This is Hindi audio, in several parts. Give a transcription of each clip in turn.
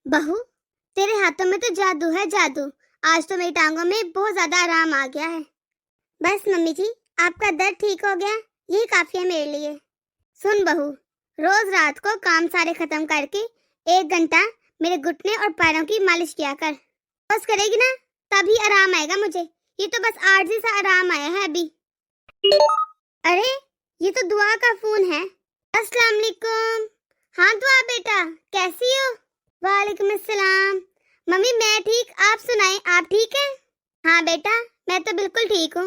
बहू, तेरे हाथों में तो जादू है जादू। आज तो मेरी टांगों में बहुत ज्यादा आराम आ गया है। बस मम्मी जी, आपका दर्द ठीक हो गया, यही काफी है मेरे लिए। सुन बहू, रोज रात को काम सारे खत्म करके 1 घंटा मेरे घुटने और पैरों की मालिश किया कर। बस करेगी ना, तभी आराम आएगा मुझे। ये तो बस आरजी सा आराम आया है अभी। अरे, ये तो दुआ का फोन है। अस्सलाम वालेकुम। हाँ दुआ बेटा, कैसी हो? वालेकुम अस्सलाम। मम्मी मैं ठीक, आप सुनाएं, आप ठीक हैं? हाँ बेटा, मैं तो बिल्कुल ठीक हूँ।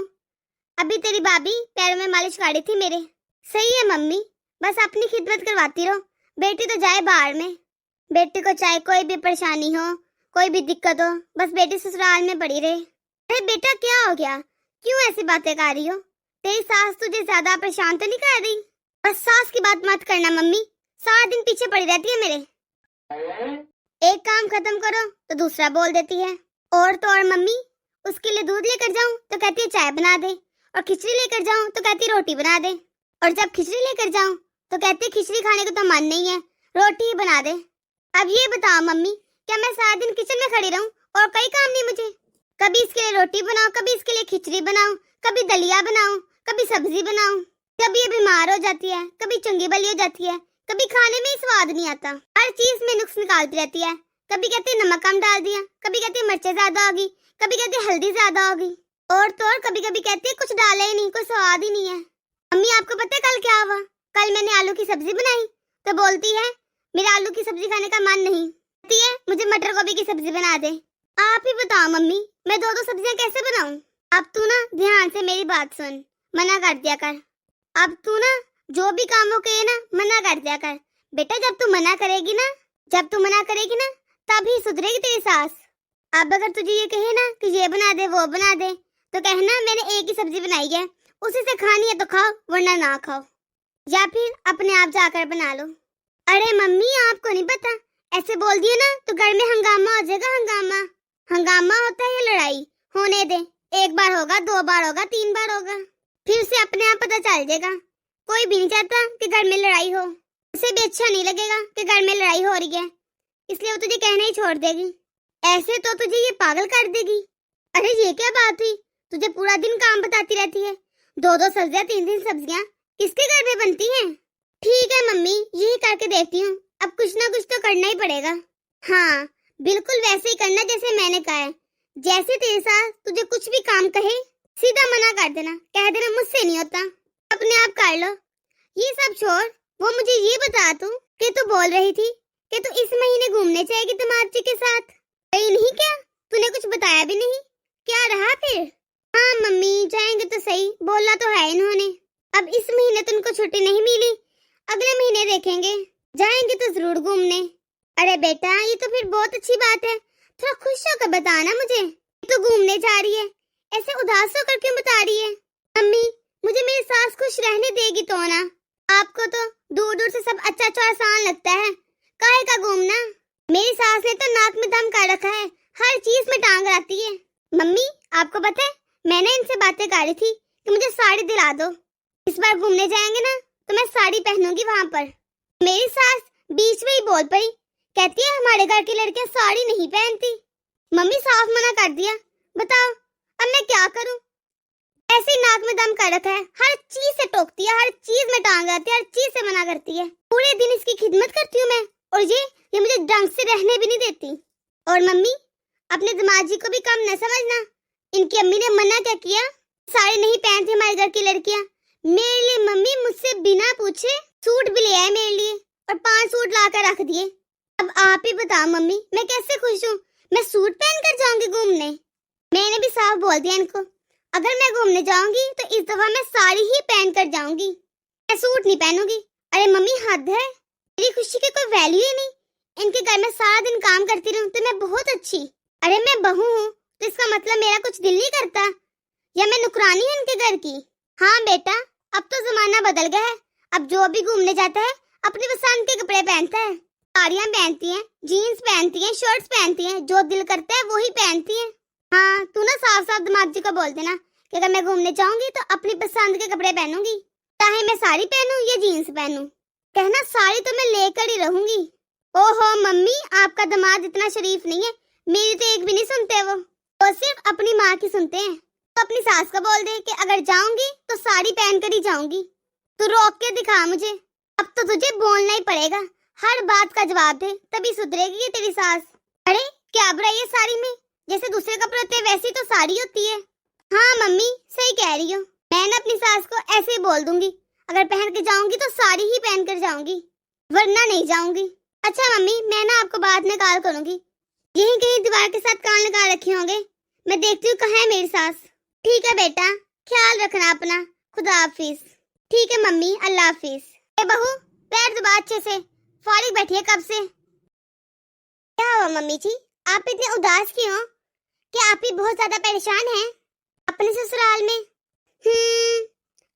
अभी तेरी भाभी पैरों में मालिश कर रही थी मेरे। सही है मम्मी, बस अपनी खिदमत करवाती रहो। बेटी तो जाए बाहर में। बेटी को चाहे कोई भी परेशानी हो, कोई भी दिक्कत हो, बस बेटी ससुराल में पड़ी रहे। अरे बेटा क्या हो गया, क्यों ऐसी बातें कर रही हो? तेरी सास तुझे ज्यादा परेशान तो नहीं कर रही? बस सास की बात मत करना मम्मी, सारा दिन पीछे पड़ी रहती है मेरे। एक काम खत्म करो तो दूसरा बोल देती है। और तो और मम्मी, उसके लिए दूध लेकर जाऊं तो कहती है चाय बना दे, और खिचड़ी लेकर जाऊं तो कहती है रोटी बना दे, और जब खिचड़ी लेकर जाऊं तो कहती है खिचड़ी खाने को तो मन नहीं है, रोटी ही बना दे। अब ये बताओ मम्मी, क्या मैं सारा दिन किचन में खड़ी रहूं और कोई काम नहीं मुझे? कभी इसके लिए रोटी बनाओ, कभी इसके लिए खिचड़ी बनाओ, कभी दलिया बनाओ, कभी सब्जी बनाओ। कभी ये बीमार हो जाती है, कभी चंगी बली हो जाती है, कभी खाने में ही स्वाद नहीं आता, हर चीज में नुक्स निकालती रहती है। कभी कहती है नमक कम डाल दिया, कभी कहती है मिर्चें ज्यादा होगी, कभी कहती है हल्दी ज्यादा होगी, और तो और कभी कभी कहती है कुछ डाला ही नहीं, कोई स्वाद ही नहीं है। मम्मी आपको पता है कल क्या हुआ? कल मैंने आलू की सब्जी बनाई तो बोलती है मेरे आलू की सब्जी खाने का मन नहीं, कहती है मुझे मटर गोभी की सब्जी बना दे। आप ही बताओ मम्मी, मैं दो दो सब्जियां कैसे बनाऊं? अब तू ना ध्यान से मेरी बात सुन, मना कर दिया कर। अब तू ना जो भी काम हो कहे ना, मना कर दिया कर बेटा। जब तू मना करेगी ना तभी सुधरेगी तेरी सास। अब अगर तुझे ये कहे ना कि ये बना दे वो बना दे, तो कहना मैंने एक ही सब्जी बनाई है, उसी से खानी है तो खाओ वरना ना खाओ, या फिर अपने आप जाकर बना लो। अरे मम्मी आपको नहीं पता, ऐसे बोल दिए ना तो घर में हंगामा हो जाएगा। हंगामा होता है या लड़ाई? होने दे, एक बार होगा, 2 बार होगा, 3 बार होगा, फिर उसे अपने आप पता चल जाएगा। कोई भी नहीं चाहता कि घर में लड़ाई हो, उसे भी अच्छा नहीं लगेगा कि घर में लड़ाई हो रही है, इसलिए वो तुझे कहना ही छोड़ देगी। ऐसे तो तुझे ये पागल कर देगी। अरे ये क्या बात हुई, तुझे पूरा दिन काम बताती रहती है, 2-2 सब्जियां 3-3 सब्जियां किसके घर में बनती हैं? ठीक है मम्मी, यही करके देखती हूँ, अब कुछ ना कुछ तो करना ही पड़ेगा। हाँ बिल्कुल वैसे ही करना जैसे मैंने कहा है। जैसे तेरे साथ तुझे कुछ भी काम कहे सीधा मना कर देना, कह देना मुझसे नहीं होता, अपने आप कर लो। ये सब छोड़, वो मुझे ये बता तू कि तू बोल रही थी कि तू इस महीने घूमने जाएगी तुम्हारे जी के साथ, गई नहीं क्या? तूने कुछ बताया भी नहीं, क्या रहा फिर? हाँ मम्मी जाएंगे तो सही, बोला तो है इन्होंने। अब इस महीने तो उनको छुट्टी नहीं मिली, अगले महीने देखेंगे, जाएंगे तो जरूर घूमने। अरे बेटा ये तो फिर बहुत अच्छी बात है, थोड़ा खुश होकर बताना मुझे, तो घूमने जा रही है, ऐसे उदास होकर क्यों बता रही है? मम्मी मुझे मेरी सास खुश रहने देगी तो ना, आपको तो दूर दूर से सब अच्छा अच्छा आसान लगता है, काहे का घूमना? मेरी सास ने तो नाक में दम कर रखा है, हर चीज में टांग आती है। मम्मी आपको पता है, मैंने इनसे बातें कर रही थी कि मुझे साड़ी दिला दो, इस बार घूमने जाएंगे ना तो मैं साड़ी पहनूंगी वहाँ पर। मेरी सास बीच में ही बोल पड़ी, कहती है हमारे घर की लड़कियां साड़ी नहीं पहनती। मम्मी साफ मना कर दिया, बताओ अब मैं क्या करूं? ऐसे नाक में दम कर रखा है, हर चीज से टोकती है, हर चीज में टांग आती है, हर चीज से मना करती है, पूरे दिन इसकी खिदमत करती हूँ मैं, और ये मुझे ढंग से रहने भी नहीं देती। और मम्मी अपने दामाद जी को भी कम न समझना, इनकी अम्मी ने मना क्या किया, साड़ी नहीं पहनती हमारे घर की लड़कियां। मेरे लिए मम्मी मुझसे बिना पूछे सूट भी ले आए मेरे लिए, और 5 सूट ला कर रख दिए। अब आप ही बताओ मम्मी मैं कैसे खुश हूँ? मैं सूट पहन कर जाऊंगी घूमने? मैंने भी साफ बोल दिया इनको, अगर मैं घूमने जाऊंगी तो इस दफा मैं साड़ी ही पहन कर जाऊंगी, मैं सूट नहीं पहनूंगी। अरे मम्मी हद है, मेरी खुशी की कोई वैल्यू ही नहीं, इनके घर में सारा दिन काम करती रहूं तो मैं बहुत अच्छी। अरे मैं बहू हूँ तो इसका मतलब मेरा कुछ दिल नहीं करता, या मैं नुकरानी हूँ इनके घर की? हाँ बेटा अब तो जमाना बदल गया है, अब जो भी घूमने जाता है अपनी पसंद के कपड़े पहनता है, साड़ियाँ पहनती हैं, जीन्स पहनती हैं, शर्ट्स पहनती हैं, जो दिल करता है वो ही पहनती हैं। हाँ तू ना साफ साफ दामाद जी को बोल देना कि अगर मैं घूमने जाऊंगी तो अपनी पसंद के कपड़े पहनूंगी, चाहे मैं साड़ी पहनूं या जीन्स पहनूं, कहना साड़ी तो मैं लेकर ही रहूंगी। ओहो मम्मी आपका दामाद दामाद इतना शरीफ नहीं है, मेरी तो एक भी नहीं सुनते वो सिर्फ अपनी माँ की सुनते हैं। तो अपनी सास को बोल दे कि अगर जाऊंगी तो साड़ी पहन कर ही जाऊंगी। तू रोक के दिखा मुझे, अब तो तुझे बोलना ही पड़ेगा, हर बात का जवाब दे तभी सुधरेगी ये तेरी सास। अरे क्या बुराई है साड़ी में, जैसे दूसरे कपड़े होते हैं वैसी तो साड़ी होती है। हाँ मम्मी सही कह रही हो, मैं ना अपनी सास को ऐसे ही बोल दूंगी, अगर पहन के जाऊंगी तो साड़ी ही पहन कर जाऊंगी, वरना नहीं जाऊंगी। अच्छा मम्मी मैं ना आपको बाद में कॉल करूंगी, यहीं कहीं दीवार के साथ कान लगा रखे होंगे, मैं देखती हूँ कहाँ है मेरी सास। ठीक है बेटा, ख्याल रखना अपना, खुदा हाफिज। ठीक है मम्मी, अल्लाह हाफिज। ए बहू पैर दबा अच्छे से, फारिग बैठी है कब से। क्या हुआ मम्मी जी, आप इतने उदास क्यों हो? क्या आप ही बहुत ज्यादा परेशान हैं अपने ससुराल में?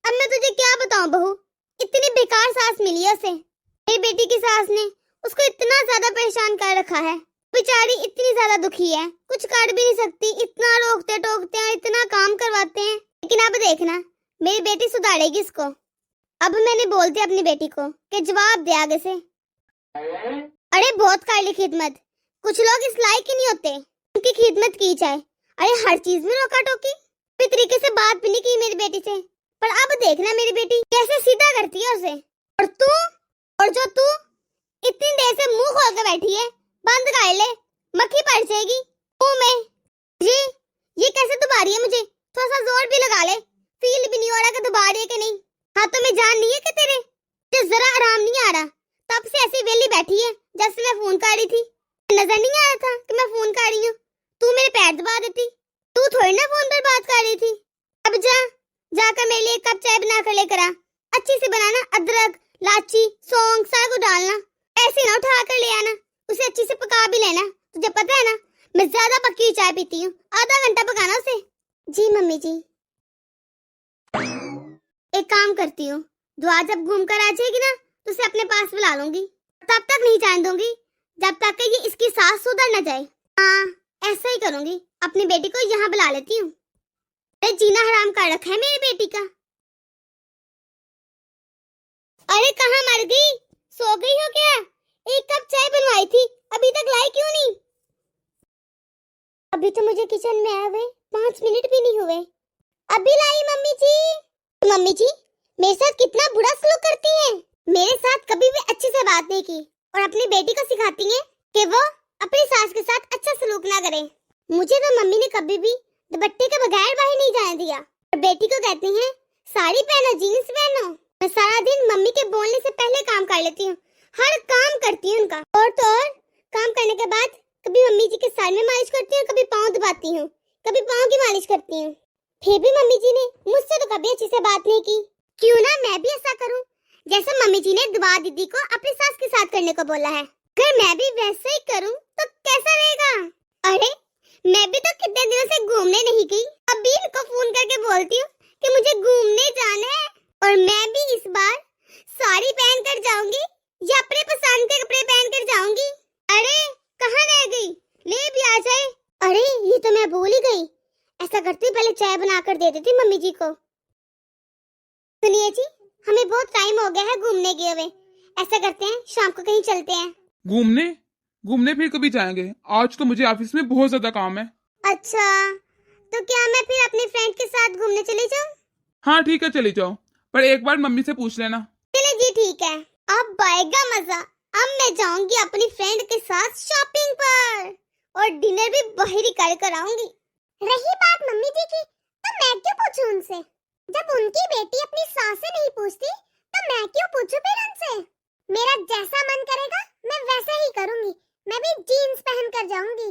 अब मैं तुझे क्या बताऊं बहू, इतनी बेकार सास मिली है उसे। मेरी बेटी की सास ने उसको इतना ज्यादा परेशान कर रखा है, बेचारी इतनी ज्यादा दुखी है, कुछ कर भी नहीं सकती, इतना रोकते टोकते हैं, इतना काम करवाते हैं। लेकिन अब देखना मेरी बेटी सुधारेगी इसको। अब मैंने बोल दिया अपनी बेटी को कि जवाब दे आगे से। अरे बहुत कर ली खिदमत, कुछ लोग इस लायक ही नहीं होते उनकी खिदमत की जाए। अरे हर चीज में रोका टोकी, कोई तरीके से बात भी नहीं की मेरी बेटी से, पर अब देखना मेरी बेटी कैसे सीधा करती है उसे। और जो तू इतनी देर से मुंह खोल के बैठी है, बंद कर ले, मक्खी पड़ जाएगी मुंह में। जी ये कैसे दबा रही है मुझे, थोड़ा सा जोर भी लगा ले, फील भी नहीं हो रहा कि दबा रही है कि नहीं। हाथों में जान नहीं है कि तेरे, जरा आराम नहीं आ रहा, तब से ऐसी वेली बैठी है जैसे मैं फोन कर रही थी। नजर नहीं आ रहा था कि मैं फोन कर रही हूँ, तू मेरे पैर दबा देती, तू थोड़ी ना फोन पर बात कर रही थी। अब जाकर मेरे लिए एक कप चाय बना कर लेकर आ, अच्छी से बनाना, अदरक लाची सौंग सारा कुछ डालना, ऐसे ना उठा कर ले आना, उसे अच्छी से पका भी लेना। तुझे पता है ना मैं ज्यादा पकी हुई चाय पीती हूँ, आधा घंटा पकाना उसे। जी मम्मी जी। एक काम करती हूँ, दुआ जब घूम कर आ जाएगी ना तो उसे अपने पास बुला लूंगी, तब तक नहीं जाने दूंगी जब तक कि ये इसकी सास सुधर न जाए। हाँ ऐसा ही करूंगी, अपनी बेटी को यहाँ बुला लेती हूँ। अरे जीना हराम कर रखा है मेरी बेटी का। अरे कहाँ मर गई, सो गई हो क्या? एक कप चाय बनवाई थी, अभी तक लाई क्यों नहीं? अभी तो मुझे किचन में आए हुए 5 मिनट भी नहीं हुए, अभी लाई मम्मी जी। मम्मी जी मेरे साथ कितना बुरा सलूक करती हैं, मेरे साथ कभी भी अच्छे से बात नहीं की और अपनी बेटी को सिखाती हैं कि वो अपनी सास के साथ अच्छा सलूक ना करे। मुझे तो मम्मी ने कभी भी दुपट्टे के बगैर बाहर नहीं जाने दिया, और बेटी को कहती हैं साड़ी पहनो जीन्स पहनो। मैं सारा दिन मम्मी के बोलने से पहले काम कर लेती हूँ, हर काम करती हूँ उनका, और तो और काम करने के बाद कभी मम्मी जी के सर में मालिश करती हूँ, कभी पाँव दबाती हूँ, कभी पाँव की मालिश करती हूँ। फिर भी मम्मी जी ने मुझसे तो कभी अच्छी से बात नहीं की। क्यों ना मैं भी ऐसा करूं जैसा मम्मी जी ने दुआ दीदी को अपनी सास के साथ करने को बोला है, अगर मैं भी वैसे ही करूं तो कैसा रहेगा? अरे मैं भी तो कितने दिनों से घूमने नहीं गई, अभी इनको फोन करके बोलती हूँ कि मुझे घूमने जाना है, और मैं भी इस बार साड़ी पहन कर जाऊंगी या अपने पसंद के कपड़े पहन कर जाऊंगी। अरे कहाँ रह गई, ले भी आ जाए। अरे ये तो मैं भूल ही गई, ऐसा करती पहले चाय बनाकर दे देती मम्मी जी को। सुनिए जी हमें बहुत टाइम हो गया है घूमने गए हुए, ऐसा करते हैं शाम को कहीं चलते हैं। घूमने? घूमने फिर कभी जाएंगे, आज तो मुझे ऑफिस में बहुत ज्यादा काम है। अच्छा तो क्या मैं फिर अपने फ्रेंड के साथ घूमने चली जाऊं? हाँ ठीक है चले जाओ, पर एक बार मम्मी से पूछ लेना। चले जी ठीक है, अब आएगा मजा। अब मैं जाऊंगी अपनी फ्रेंड के साथ शॉपिंग पर, और डिनर भी बाहर ही कर आऊंगी। रही बात मम्मी जी की, तो मैं क्यों पूछूं उनसे, जब उनकी बेटी अपनी सास से नहीं पूछती तो मैं क्यों पूछूं फिर उनसे। मेरा जैसा मन करेगा मैं वैसा ही करूंगी, मैं भी जीन्स पहन कर जाऊंगी।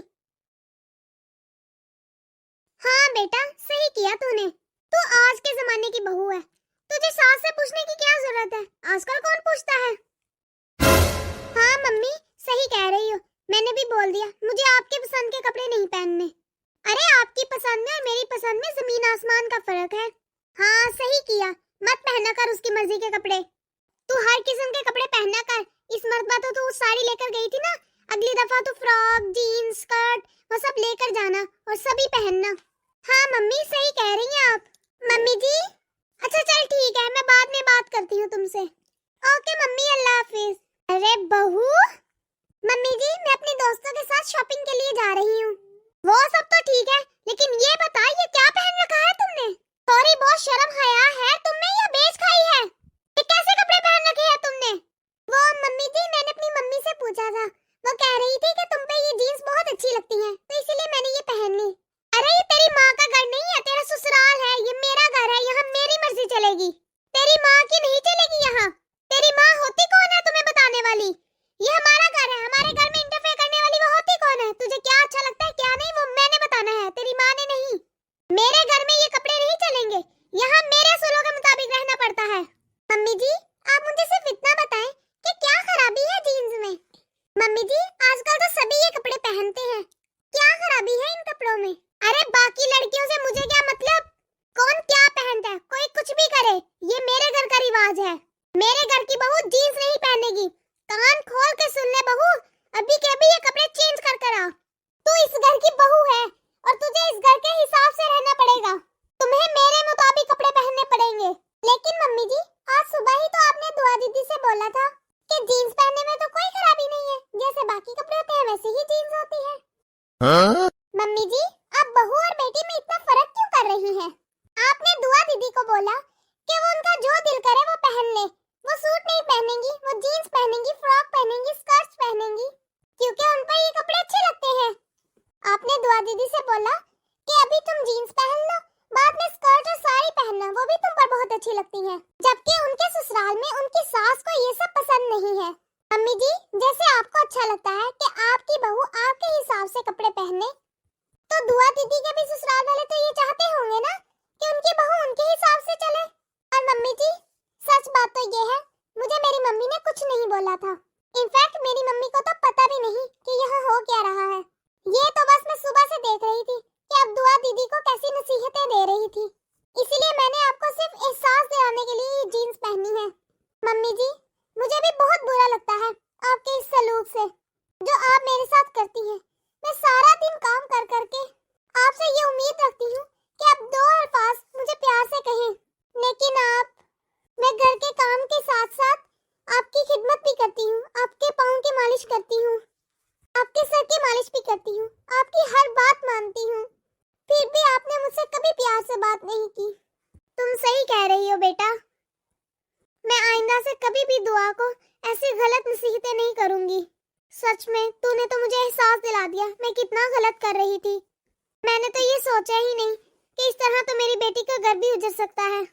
हाँ बेटा सही किया तूने, तू आज के जमाने की बहू है, तुझे सास से पूछने की क्या जरूरत है, आजकल कौन पूछता है। हाँ मम्मी सही कह रही हो, मैंने भी बोल दिया मुझे आपके पसंद के कपड़े नहीं पहनने। अरे आपकी पसंद में और मेरी पसंद में जमीन आसमान का फर्क है। हाँ सही किया, मत पहना कर उसकी मर्जी के कपड़े, तू हर किस्म के कपड़े पहना कर। इस मर्तबा तो तू साड़ी लेकर गई थी ना, अगली दफा तो फ्रॉक जीन्स स्कर्ट वो सब लेकर जाना और सभी पहनना। हाँ मम्मी सही कह रही हैं आप। मम्मी जी अच्छा चल ठीक है, मैं बाद में बात करती हूँ तुमसे। ओके मम्मी अल्लाह हाफिज। अरे बहू, मम्मी जी मैं अपने दोस्तों के साथ रही थी कि तुम पे ये जीन्स बहुत अच्छी लगती है, तो इसीलिए मैंने ये पहन ली। अरे ये तेरी माँ का घर नहीं है, तेरा ससुराल है, ये मेरा घर है, यहाँ मेरी मर्जी चलेगी, तेरी माँ की नहीं चलेगी। यहाँ तेरी माँ होती कौन है तुम्हें बताने वाली? ये हमारा घर है, हमारे घर में इंटरफेयर करने वाली वो होती कौन है? तुझे क्या अच्छा लगता है क्या नहीं वो मैंने बताना है, तेरी माँ ने नहीं। मेरे घर में ये कपड़े नहीं चलेंगे, यहाँ मेरे असूलों के मुताबिक रहना पड़ता है। मम्मी जी आप मुझे सिर्फ इतना बताएं कि क्या खराबी है जीन्स में? मम्मी जी आजकल तो सभी ये कपड़े पहनते हैं, क्या खराबी है इन कपड़ों में? अरे बाकी लड़कियों से मुझे क्या मतलब, कौन क्या पहनता है, कोई कुछ भी करे, ये मेरे घर का रिवाज है। मेरे घर की बहू जीन्स नहीं पहनेगी। कान खोल के सुन ले बहू, अभी के अभी ये कपड़े चेंज कर कर आ। तू इस घर की बहू है और तुझे इस घर के हिसाब से रहना पड़ेगा, तुम्हें मेरे मुताबिक कपड़े पहनने पड़ेंगे। लेकिन मम्मी जी आज सुबह ही तो आपने दुआ दीदी से बोला था कि जीन्स पहनने में तो कोई खराबी नहीं है, जैसे बाकी कपड़े होते हैं वैसे ही जीन्स होती है। हाँ? मम्मी जी आप बहू और बेटी में इतना फर्क क्यों कर रही हैं? आपने दुआ दीदी को बोला कि वो उनका जो दिल करे वो पहन ले, वो सूट नहीं पहनेंगी, वो जीन्स पहनेंगी, फ्रॉक पहनेंगी, स्कर्ट्स पहनेंगी, क्योंकि उन पर ये कपड़े अच्छे लगते हैं। आपने दुआ दीदी से बोला कि अभी तुम जीन्स पहन लो, बाद में स्कर्ट और साड़ी पहनना, वो भी तुम पर बहुत अच्छी लगती है, जबकि उनके ससुराल में उनकी सास को ये सब पसंद नहीं है। मम्मी जी जैसे आपको अच्छा लगता है कि आपकी बहू आपके हिसाब से कपड़े पहने, तो दुआ दीदी के भी ससुराल वाले तो ये चाहते होंगे ना कि उनकी बहू उनके हिसाब से चले। और मम्मी जी सच बात तो ये है, मुझे मेरी मम्मी ने कुछ नहीं बोला था, इनफैक्ट मेरी मम्मी को तो पता भी नहीं कि यहाँ हो क्या रहा है। ये तो बस मैं सुबह से देख रही थी कि अब दुआ दीदी को कैसी नसीहतें दे रही थी, इसीलिए मैंने आपको सिर्फ एहसास दिलाने के लिए ये जीन्स पहनी है। मम्मी जी मुझे भी बहुत बुरा लगता है आपके इस सलूक से जो आप मेरे साथ करती हैं। मैं सारा दिन काम कर करके आपसे ये उम्मीद रखती हूँ कि आप दो अल्फाज मुझे प्यार से कहें, लेकिन आप, मैं घर के काम के साथ साथ आपकी खिदमत भी करती हूँ, आपके पाँव की मालिश करती हूँ, आपके सर की मालिश भी करती हूँ, आपकी हर बात मानती हूँ, फिर भी आपने मुझसे कभी प्यार से बात नहीं की। तुम सही कह रही हो बेटा, मैं आइंदा से कभी भी दुआ को ऐसी गलत नसीहतें नहीं करूंगी। सच में तूने तो मुझे एहसास दिला दिया मैं कितना गलत कर रही थी। मैंने तो ये सोचा ही नहीं कि इस तरह तो मेरी बेटी का घर भी उजड़ सकता है।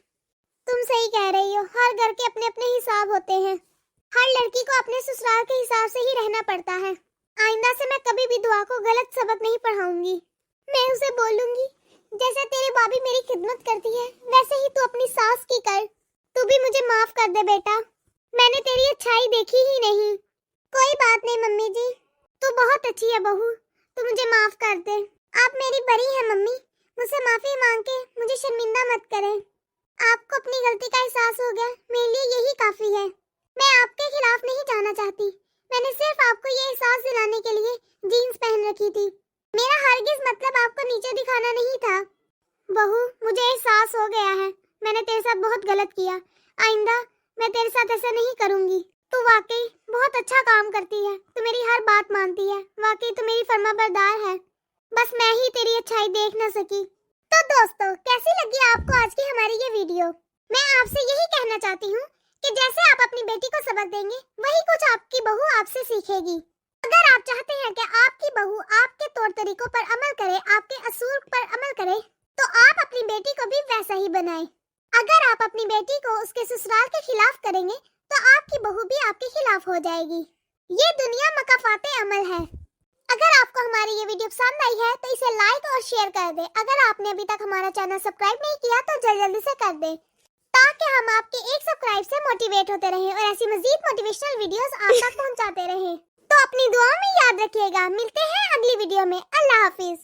तुम सही कह रही हो, हर घर के अपने अपने हिसाब होते हैं, हर लड़की को अपने ससुराल के हिसाब से ही रहना पड़ता है। आइंदा से मैं कभी भी दुआ को गलत सबक नहीं पढ़ाऊंगी। मैं उसे बोलूंगी जैसे तेरी भाभी मेरी खिदमत करती है वैसे ही तू अपनी सास की कर। तू भी मुझे माफ कर दे बेटा, मैंने तेरी अच्छाई देखी ही नहीं। कोई बात नहीं मम्मी जी, तू बहुत अच्छी है बहू, तू मुझे माफ कर दे। आप मेरी बड़ी है मम्मी, मुझसे माफी मांग के मुझे शर्मिंदा मत करें। आपको अपनी गलती का एहसास हो गया, मेरे लिए यही काफी है। मैं आपके खिलाफ नहीं जाना चाहती, मैंने सिर्फ आपको ये एहसास दिलाने के लिए जीन्स पहन रखी थी। मेरा हरगिज मतलब आपको नीचे दिखाना नहीं था। बहू मुझे एहसास हो गया है, मैंने तेरे साथ बहुत गलत किया, आइंदा मैं तेरे साथ ऐसा नहीं करूंगी। तू वाकई बहुत अच्छा काम करती है, तू मेरी हर बात मानती है, वाकई तू मेरी फर्माबरदार है, बस मैं ही तेरी अच्छाई देख न सकी। तो दोस्तों कैसी लगी आपको आज की हमारी ये वीडियो? मैं आपसे यही कहना चाहती हूँ कि जैसे आप अपनी बेटी को सबक देंगे वही कुछ आपकी बहू आपसे सीखेगी। अगर आप चाहते हैं कि आपकी बहू आपके तौर तरीकों पर अमल करे, आपके असूल पर अमल करे, तो आप अपनी बेटी को भी वैसा ही बनाएं। अगर आप अपनी बेटी को उसके ससुराल के खिलाफ करेंगे तो आपकी बहू भी आपके खिलाफ हो जाएगी। ये दुनिया मकाफाते अमल है। अगर आपको हमारी ये वीडियो पसंद आई है तो इसे लाइक और शेयर कर दें। अगर आपने अभी तक हमारा चैनल सब्सक्राइब नहीं किया तो जल्दी से कर दें, ताकि हम आपके एक सब्सक्राइब से मोटिवेट होते रहें और ऐसी मजीद मोटिवेशनल वीडियोस आप तक पहुंचाते रहें। तो अपनी दुआओं में याद रखिएगा। मिलते हैं अगली वीडियो में। अल्लाह हाफिज।